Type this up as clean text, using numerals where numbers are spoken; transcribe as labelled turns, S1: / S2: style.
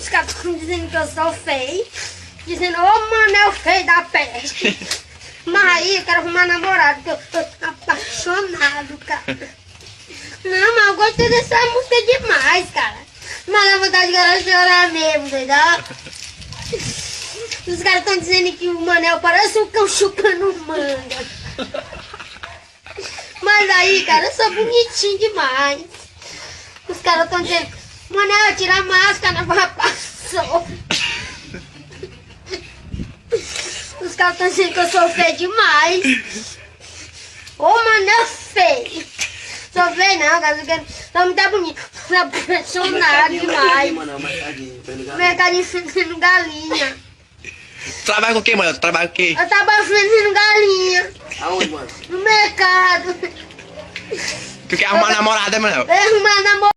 S1: Os caras estão dizendo que eu sou feio. Dizendo, ô Manel feio da peste. Mas aí eu quero arrumar namorado, porque eu tô apaixonado, cara. Não, mas eu gostei dessa música demais, cara. Mas dá vontade de eu chorar mesmo, entendeu? Os caras estão dizendo que o Manel parece um cão chupando manga. Mas aí, cara, eu sou bonitinho demais. Os caras estão dizendo, Manel, tira a máscara, não passou. Os caras estão dizendo que eu sou feio demais. Ô, Manel feio. Sou feio não, cara, sou muito bonito. Sou apaixonado demais. Mercadinho vendendo galinha.
S2: Trabalha com quem, mano? Trabalha com quem?
S1: Eu trabalho vendendo galinha.
S3: Aonde, mano?
S1: No mercado.
S2: Tu quer arrumar namorada, mano?
S1: Vem arrumar namorado.